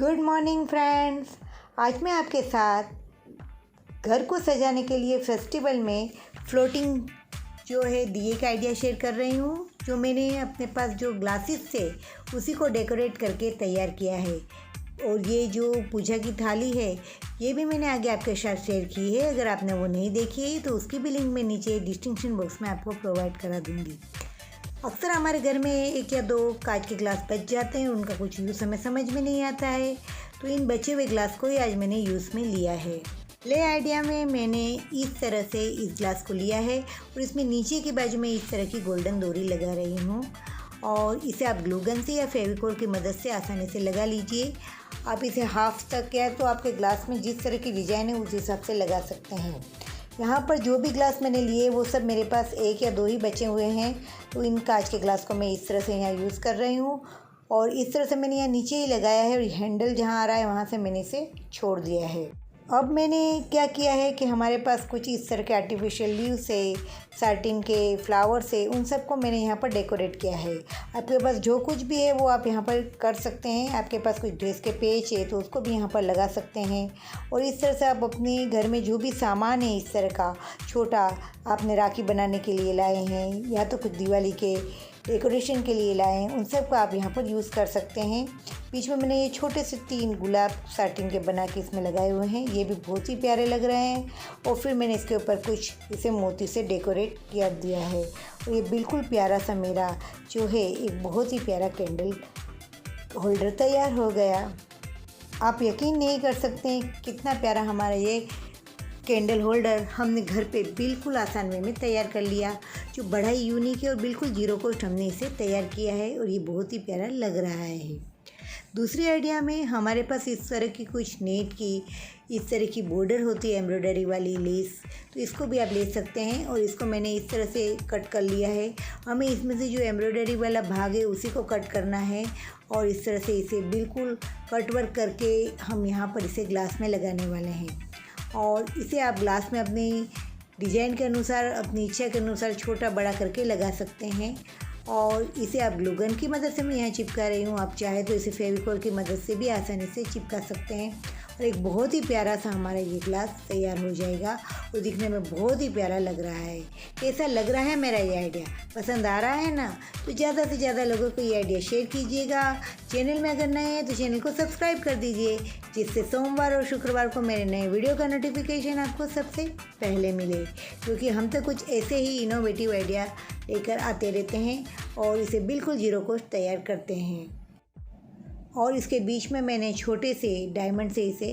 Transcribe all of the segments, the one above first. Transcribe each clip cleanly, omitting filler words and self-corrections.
Good morning friends. आज मैं आपके साथ घर को सजाने के लिए फेस्टिवल में फ्लोटिंग जो है दिए का आइडिया शेयर कर रही हूँ। जो मैंने अपने पास जो ग्लासेस थे उसी को डेकोरेट करके तैयार किया है। और ये जो पूजा की थाली है ये भी मैंने आगे आपके साथ शेयर की है। अगर आपने वो नहीं देखी है तो उसकी भी लिंक मैं नीचे डिस्क्रिप्शन बॉक्स में आपको प्रोवाइड करा दूँगी। अक्सर हमारे घर में एक या दो कांच के ग्लास बच जाते हैं, उनका कुछ यूज़ हमें समझ में नहीं आता है, तो इन बचे हुए ग्लास को ही आज मैंने यूज़ में लिया है। ले आइडिया में मैंने इस तरह से इस ग्लास को लिया है और इसमें नीचे की बाजू में इस तरह की गोल्डन डोरी लगा रही हूँ और इसे आप ग्लू गन से या फेविकोल की मदद से आसानी से लगा लीजिए। आप इसे हाफ तक या तो आपके ग्लास में जिस तरह की डिज़ाइन है उस हिसाब से लगा सकते हैं। यहाँ पर जो भी ग्लास मैंने लिए वो सब मेरे पास एक या दो ही बचे हुए हैं, तो इन कांच के ग्लास को मैं इस तरह से यहाँ यूज़ कर रही हूँ और इस तरह से मैंने यहाँ नीचे ही लगाया है और हैंडल जहाँ आ रहा है वहाँ से मैंने इसे छोड़ दिया है। अब मैंने क्या किया है कि हमारे पास कुछ इस तरह के आर्टिफिशियल लीव से, साटिन के फ्लावर से, उन सबको मैंने यहाँ पर डेकोरेट किया है। आपके पास जो कुछ भी है वो आप यहाँ पर कर सकते हैं। आपके पास कुछ ड्रेस के पेच है तो उसको भी यहाँ पर लगा सकते हैं। और इस तरह से आप अपने घर में जो भी सामान है इस तरह का छोटा आपने राखी बनाने के लिए लाए हैं या तो कुछ दिवाली के डेकोरेशन के लिए लाए हैं, उन सब को आप यहाँ पर यूज़ कर सकते हैं। बीच में मैंने ये छोटे से 3 गुलाब साटिन के बना के इसमें लगाए हुए हैं, ये भी बहुत ही प्यारे लग रहे हैं। और फिर मैंने इसके ऊपर कुछ इसे मोती से डेकोरेट किया दिया है और ये बिल्कुल प्यारा सा मेरा जो है एक बहुत ही प्यारा कैंडल होल्डर तैयार हो गया। आप यकीन नहीं कर सकते कितना प्यारा हमारा ये कैंडल होल्डर हमने घर पे बिल्कुल आसान वे में तैयार कर लिया। जो बड़ा ही यूनिक है और बिल्कुल जीरो कॉस्ट हमने इसे तैयार किया है और ये बहुत ही प्यारा लग रहा है। दूसरी आइडिया में हमारे पास इस तरह की कुछ नेट की इस तरह की बॉर्डर होती है एम्ब्रॉयडरी वाली लेस, तो इसको भी आप ले सकते हैं और इसको मैंने इस तरह से कट कर लिया है। हमें इसमें से जो एम्ब्रॉयडरी वाला भाग है उसी को कट करना है और इस तरह से इसे बिल्कुल कट वर्क करके हम यहाँ पर इसे ग्लास में लगाने वाले हैं। और इसे आप ग्लास में अपनी डिज़ाइन के अनुसार, अपनी इच्छा के अनुसार छोटा बड़ा करके लगा सकते हैं। और इसे आप ग्लू गन की मदद से मैं यहाँ चिपका रही हूँ, आप चाहे तो इसे फेविकोल की मदद से भी आसानी से चिपका सकते हैं और एक बहुत ही प्यारा सा हमारा ये ग्लास तैयार हो जाएगा और दिखने में बहुत ही प्यारा लग रहा है। कैसा लग रहा है मेरा ये आइडिया? पसंद आ रहा है ना? तो ज़्यादा से ज़्यादा लोगों को ये आइडिया शेयर कीजिएगा। चैनल में अगर नए हैं तो चैनल को सब्सक्राइब कर दीजिए, जिससे सोमवार और शुक्रवार को मेरे नए वीडियो का नोटिफिकेशन आपको सबसे पहले मिले, क्योंकि हम तो कुछ ऐसे ही इनोवेटिव आइडिया लेकर आते रहते हैं और इसे बिल्कुल जीरो कॉस्ट तैयार करते हैं। और इसके बीच में मैंने छोटे से डायमंड से इसे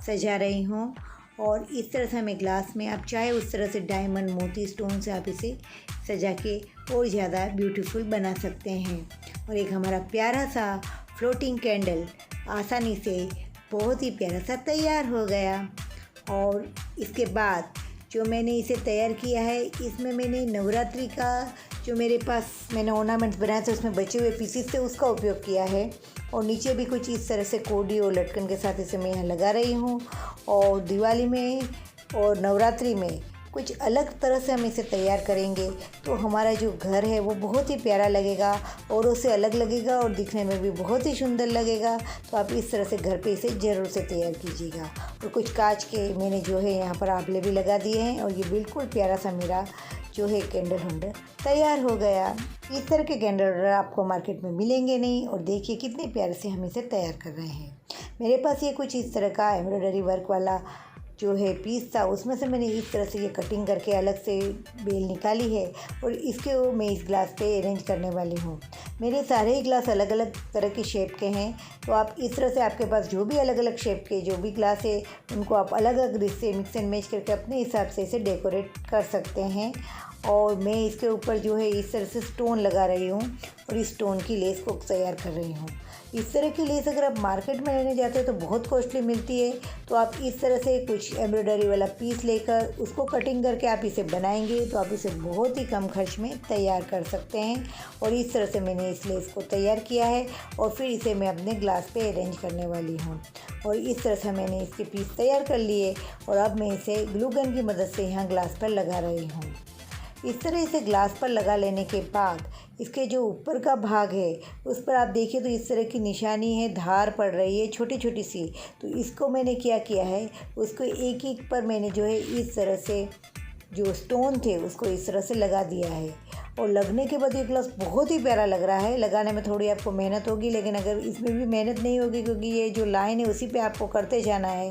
सजा रही हूँ और इस तरह से हमें ग्लास में आप चाहे उस तरह से डायमंड मोती स्टोन से आप इसे सजा के और ज़्यादा ब्यूटीफुल बना सकते हैं। और एक हमारा प्यारा सा फ्लोटिंग कैंडल आसानी से बहुत ही प्यारा सा तैयार हो गया। और इसके बाद जो मैंने इसे तैयार किया है इसमें मैंने नवरात्रि का जो मेरे पास मैंने ऑर्नामेंट्स बनाए थे उसमें बचे हुए पीसीस से उसका उपयोग किया है और नीचे भी कुछ इस तरह से कोडी और लटकन के साथ इसे मैं यहाँ लगा रही हूँ। और दिवाली में और नवरात्रि में कुछ अलग तरह से हम इसे तैयार करेंगे तो हमारा जो घर है वो बहुत ही प्यारा लगेगा, औरों से अलग लगेगा और दिखने में भी बहुत ही सुंदर लगेगा। तो आप इस तरह से घर पे इसे ज़रूर से तैयार कीजिएगा। और कुछ कांच के मैंने जो है यहाँ पर आंवले भी लगा दिए हैं और ये बिल्कुल प्यारा सा मेरा जो है कैंडल होल्डर तैयार हो गया। इस तरह के कैंडल होल्डर आपको मार्केट में मिलेंगे नहीं और देखिए कितने प्यारे से हम इसे तैयार कर रहे हैं। मेरे पास ये कुछ इस तरह का एम्ब्रॉयडरी वर्क वाला जो है पीस था, उसमें से मैंने इस तरह से ये कटिंग करके अलग से बेल निकाली है और इसके मैं इस ग्लास पे अरेंज करने वाली हूँ। मेरे सारे ही ग्लास अलग अलग तरह के शेप के हैं, तो आप इस तरह से आपके पास जो भी अलग अलग शेप के जो भी ग्लास है उनको आप अलग अलग इससे मिक्स एंड मैच करके अपने हिसाब से इसे डेकोरेट कर सकते हैं। और मैं इसके ऊपर जो है इस तरह से स्टोन लगा रही हूँ और इस स्टोन की लेस को तैयार कर रही हूँ। इस तरह की लेस अगर आप मार्केट में लेने जाते हो तो बहुत कॉस्टली मिलती है, तो आप इस तरह से कुछ एम्ब्रॉयडरी वाला पीस लेकर उसको कटिंग करके आप इसे बनाएंगे तो आप इसे बहुत ही कम खर्च में तैयार कर सकते हैं। और इस तरह से मैंने इस लेस को तैयार किया है और फिर इसे मैं अपने ग्लास पे अरेंज करने वाली हूँ। और इस तरह से मैंने इसके पीस तैयार कर लिए और अब मैं इसे ग्लू गन की मदद से यहाँ ग्लास पर लगा रही हूँ। इस तरह इसे ग्लास पर लगा लेने के बाद इसके जो ऊपर का भाग है उस पर आप देखिए तो इस तरह की निशानी है, धार पड़ रही है छोटी छोटी सी। तो इसको मैंने क्या किया है, उसको एक एक पर मैंने जो है इस तरह से जो स्टोन थे उसको इस तरह से लगा दिया है। और लगने के बाद ये ग्लास बहुत ही प्यारा लग रहा है। लगाने में थोड़ी आपको मेहनत होगी, लेकिन अगर इसमें भी मेहनत नहीं होगी क्योंकि ये जो लाइन है उसी पे आपको करते जाना है।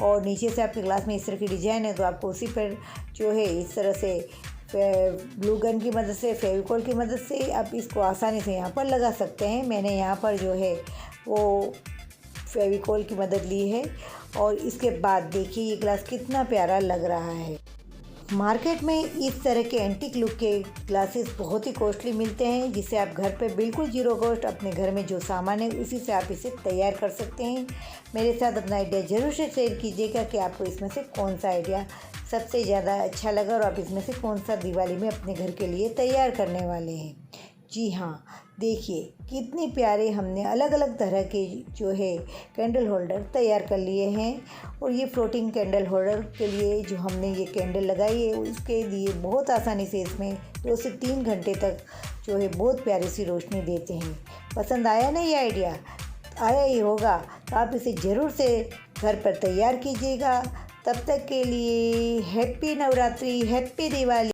और नीचे से आपके ग्लास में इस तरह की डिजाइन है तो आपको उसी पर जो है इस तरह से ग्लू गन की मदद से, फेविकोल की मदद से आप इसको आसानी से यहाँ पर लगा सकते हैं। मैंने यहाँ पर जो है वो फेविकोल की मदद ली है। और इसके बाद देखिए ये ग्लास कितना प्यारा लग रहा है। मार्केट में इस तरह के एंटीक लुक के ग्लासेस बहुत ही कॉस्टली मिलते हैं, जिससे आप घर पे बिल्कुल जीरो कॉस्ट अपने घर में जो सामान है उसी से आप इसे तैयार कर सकते हैं। मेरे साथ अपना आइडिया ज़रूर से शेयर कीजिएगा कि आपको इसमें से कौन सा आइडिया सबसे ज़्यादा अच्छा लगा और आप इसमें से कौन सा दिवाली में अपने घर के लिए तैयार करने वाले हैं। जी हाँ, देखिए कितने प्यारे हमने अलग अलग तरह के जो है कैंडल होल्डर तैयार कर लिए हैं। और ये फ्लोटिंग कैंडल होल्डर के लिए जो हमने ये कैंडल लगाई है उसके लिए बहुत आसानी से इसमें 2 से 3 घंटे तक जो है बहुत प्यारी सी रोशनी देते हैं। पसंद आया ना ये आइडिया? आया ही होगा तो आप इसे ज़रूर से घर पर तैयार कीजिएगा। तब तक के लिए हैप्पी नवरात्रि, हैप्पी दिवाली।